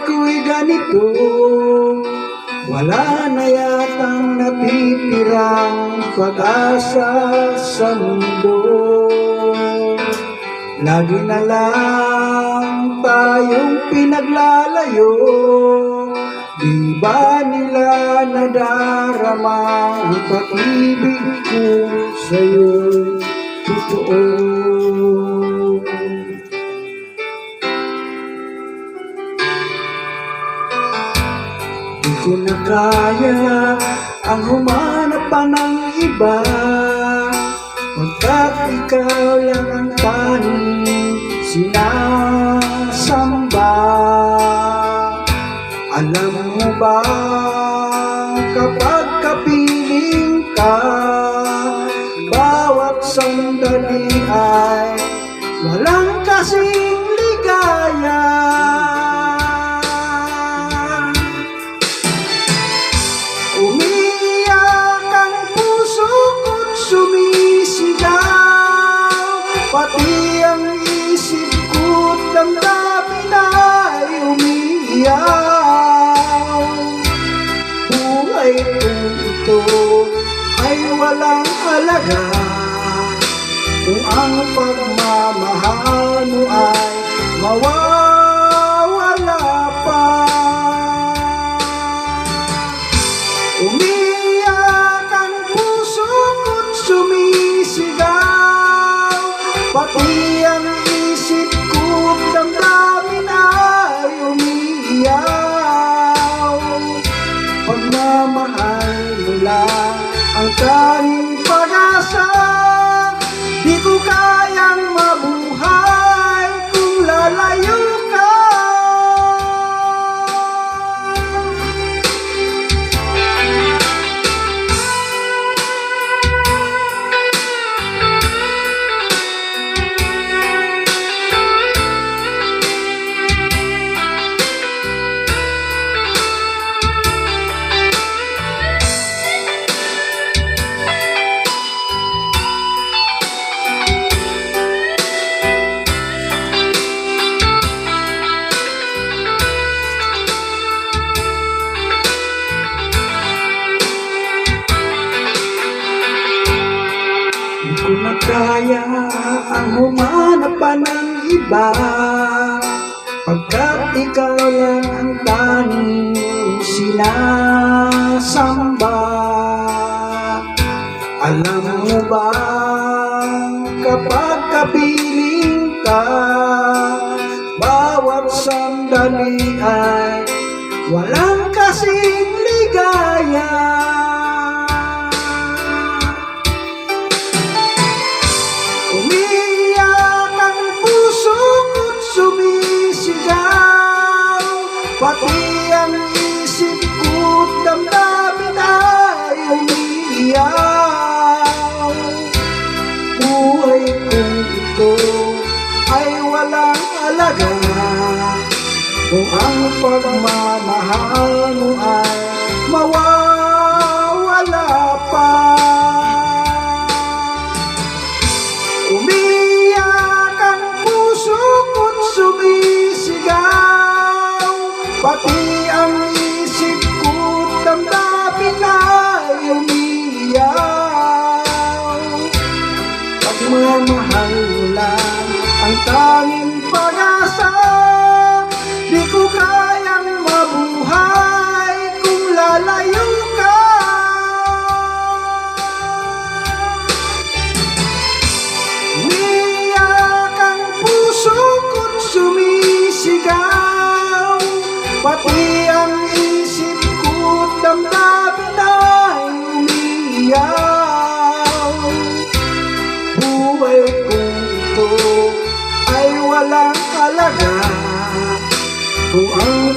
ko'y ganito, wala na yatang natitirang pag-asa sa mundo. Lagi na lang tayong pinaglalayo, di ba nila nadarama ang pag-ibig ko sa'yo'y totoo? Di ko na kaya ang humanap pa ng iba, pagkat ikaw lang ang tanging sinasamba. Alam mo ba, kapag kapiling ka, bawat sandali ay walang kasing ligaya. Umiiyak ang puso ko't sumisigaw, pati ang isip ko't damdamin ay umiiyak. Buhay kong ito ay walang halaga kung ang pagmamahal mo ay mawawala pa. Umiiyak ang puso ko't sumisigaw, pati ang isip ko't damdamin ay umiiyak. Pagmamahal mo lang ang tanging pag-asa, di ko kayang mabuhay kung lalayo ka. Di ko na kaya ang humanap pa ng iba, pagkat ikaw lang ang tanging sinasamba. Alam mo ba, kapag kapiling ka, bawat sandali ay walang kasing ligaya. Umiiyak ang puso ko't sumisigaw, pati ang isip ko't damdamin ay umiiyak. Buhay kong ito ay walang halaga kung ang pagmamahal mo ay mawawala pa. Umiiyak ang puso ko't sumisigaw, pati ang isip ko't damdamin ay umiiyak. Pagmamahal mo lang ang tanging pag-asa, di ko kayang mabuhay kung lalayo ka. Umiiyak ang puso ko't sumisigaw, pati ang isip ko't damdamin ay umiiyak. Buhay kong ito ay walang halaga kung ang